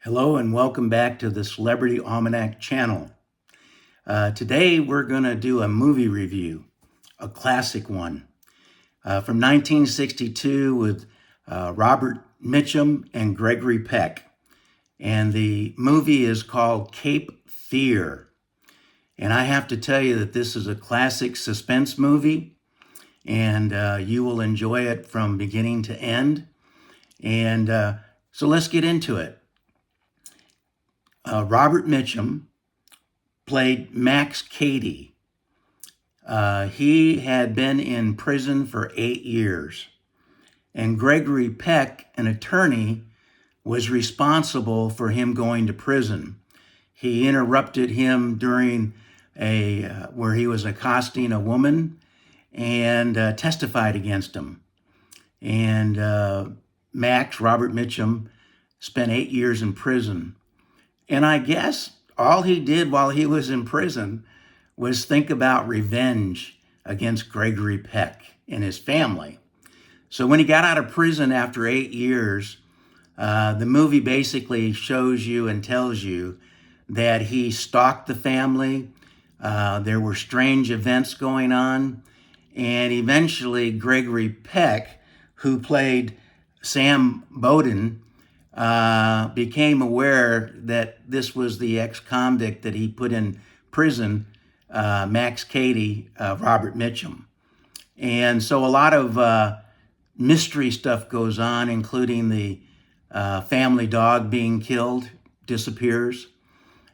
Hello and welcome back to the Celebrity Almanac channel. Today we're going to do a movie review, a classic one from 1962 with Robert Mitchum and Gregory Peck. And the movie is called Cape Fear. And I have to tell you that this is a classic suspense movie, and you will enjoy it from beginning to end. And so let's get into it. Robert Mitchum played Max Cady. He had been in prison for 8 years. And Gregory Peck, an attorney, was responsible for him going to prison. He interrupted him during where he was accosting a woman and testified against him. And Robert Mitchum, spent 8 years in prison. And I guess all he did while he was in prison was think about revenge against Gregory Peck and his family. So when he got out of prison after 8 years, the movie basically shows you and tells you that he stalked the family. There were strange events going on. And eventually Gregory Peck, who played Sam Bowden, became aware that this was the ex-convict that he put in prison, Max Cady, Robert Mitchum. And so a lot of mystery stuff goes on, including the family dog being killed, disappears.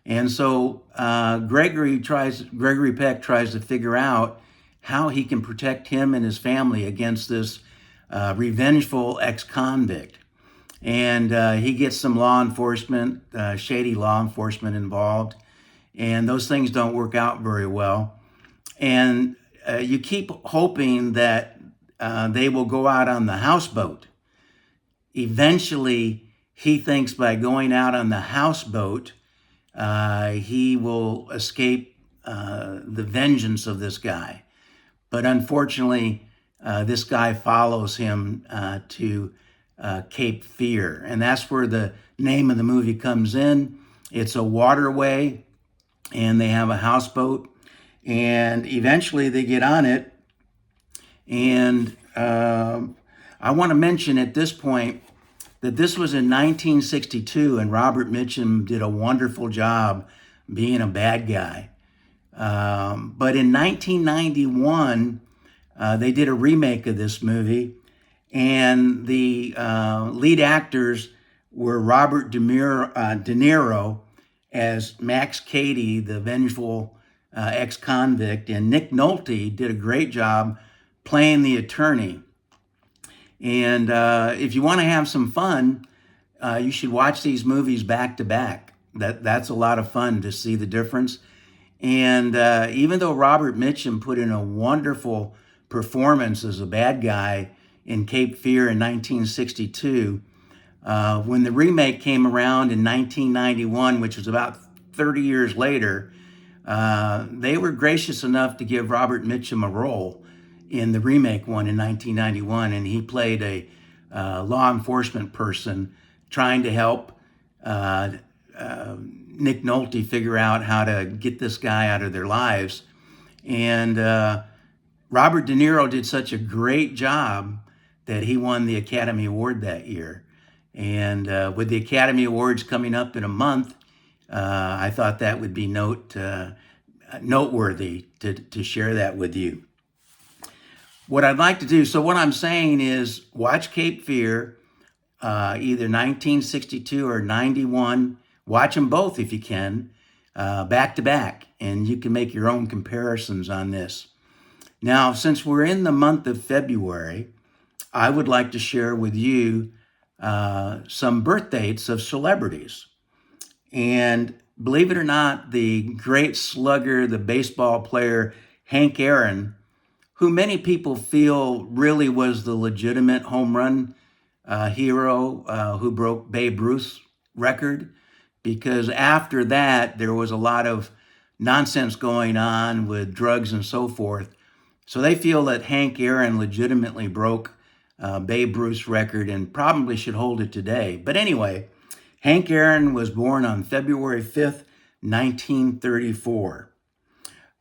And so Gregory Peck tries to figure out how he can protect him and his family against this revengeful ex-convict. And he gets some law enforcement, shady law enforcement involved, and those things don't work out very well. And you keep hoping that they will go out on the houseboat. Eventually, he thinks by going out on the houseboat, he will escape the vengeance of this guy. But unfortunately, this guy follows him to Cape Fear. And that's where the name of the movie comes in. It's a waterway, and they have a houseboat, and eventually they get on it. And I want to mention at this point that this was in 1962, and Robert Mitchum did a wonderful job being a bad guy. But in 1991, they did a remake of this movie, and the lead actors were Robert De Niro as Max Cady, the vengeful ex-convict, and Nick Nolte did a great job playing the attorney. And if you want to have some fun, you should watch these movies back to back. That's a lot of fun to see the difference. And even though Robert Mitchum put in a wonderful performance as a bad guy in Cape Fear in 1962, when the remake came around in 1991, which was about 30 years later, they were gracious enough to give Robert Mitchum a role in the remake one in 1991, and he played a law enforcement person trying to help Nick Nolte figure out how to get this guy out of their lives. And Robert De Niro did such a great job that he won the Academy Award that year. And with the Academy Awards coming up in a month, I thought that would be noteworthy to share that with you. What I'd like to do, so what I'm saying is watch Cape Fear, either 1962 or 91. Watch them both if you can, back to back, and you can make your own comparisons on this. Now, since we're in the month of February, I would like to share with you some birth dates of celebrities. And believe it or not, the great slugger, the baseball player, Hank Aaron, who many people feel really was the legitimate home run hero who broke Babe Ruth's record, because after that, there was a lot of nonsense going on with drugs and so forth. So they feel that Hank Aaron legitimately broke Babe Ruth's record and probably should hold it today. But anyway, Hank Aaron was born on February 5th, 1934.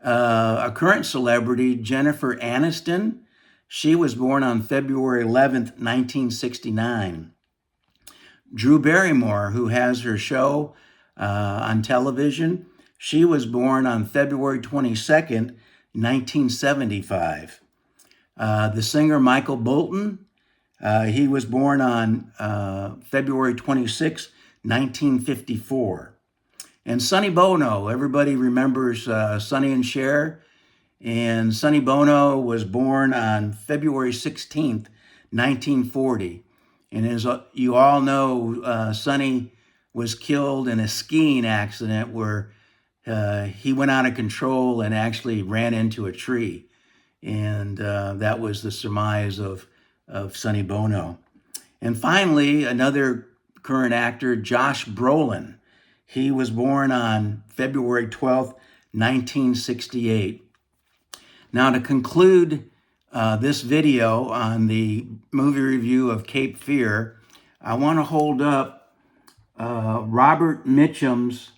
A current celebrity, Jennifer Aniston, she was born on February 11th, 1969. Drew Barrymore, who has her show on television, she was born on February 22nd, 1975. The singer Michael Bolton, he was born on February 26, 1954. And Sonny Bono, everybody remembers Sonny and Cher. And Sonny Bono was born on February 16th, 1940. And as you all know, Sonny was killed in a skiing accident where he went out of control and actually ran into a tree. And that was the surmise of Sonny Bono. And finally, another current actor, Josh Brolin. He was born on February 12th, 1968. Now, to conclude this video on the movie review of Cape Fear, I want to hold up Robert Mitchum's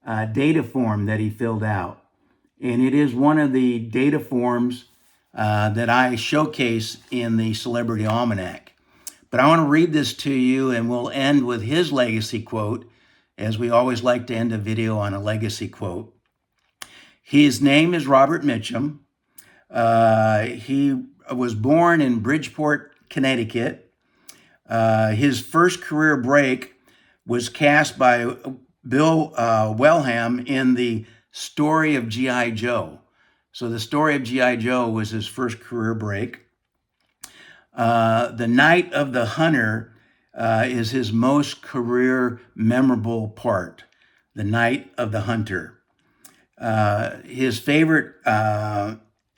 data form that he filled out. And it is one of the data forms that I showcase in the Celebrity Almanac. But I want to read this to you, and we'll end with his legacy quote, as we always like to end a video on a legacy quote. His name is Robert Mitchum. He was born in Bridgeport, Connecticut. His first career break was cast by Bill Wellham in the Story of G.I. Joe. So the Story of G.I. Joe was his first career break. The Night of the Hunter is his most career memorable part. The Night of the Hunter. His favorite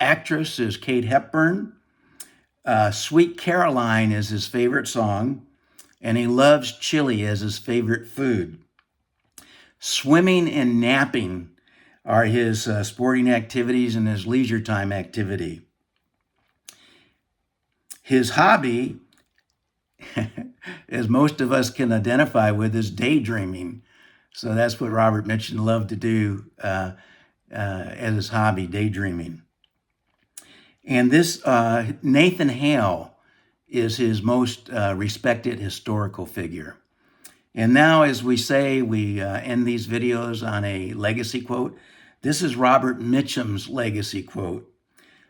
actress is Kate Hepburn. Sweet Caroline is his favorite song, and he loves chili as his favorite food. Swimming and napping are his sporting activities and his leisure time activity. His hobby, as most of us can identify with, is daydreaming. So that's what Robert Mitchum loved to do as his hobby, daydreaming. And this Nathan Hale is his most respected historical figure. And now, as we say, we end these videos on a legacy quote. This is Robert Mitchum's legacy quote.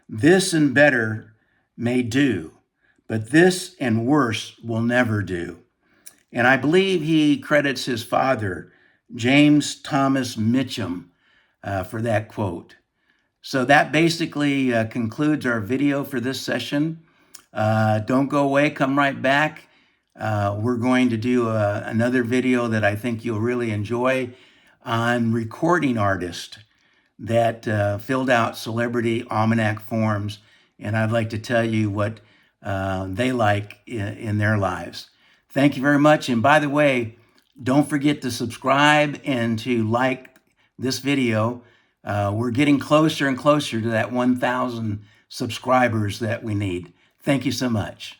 "This and better may do, but this and worse will never do." And I believe he credits his father, James Thomas Mitchum, for that quote. So that basically concludes our video for this session. Don't go away, come right back. We're going to do another video that I think you'll really enjoy on recording artists that filled out Celebrity Almanac forms. And I'd like to tell you what they like in their lives. Thank you very much. And by the way, don't forget to subscribe and to like this video. We're getting closer and closer to that 1,000 subscribers that we need. Thank you so much.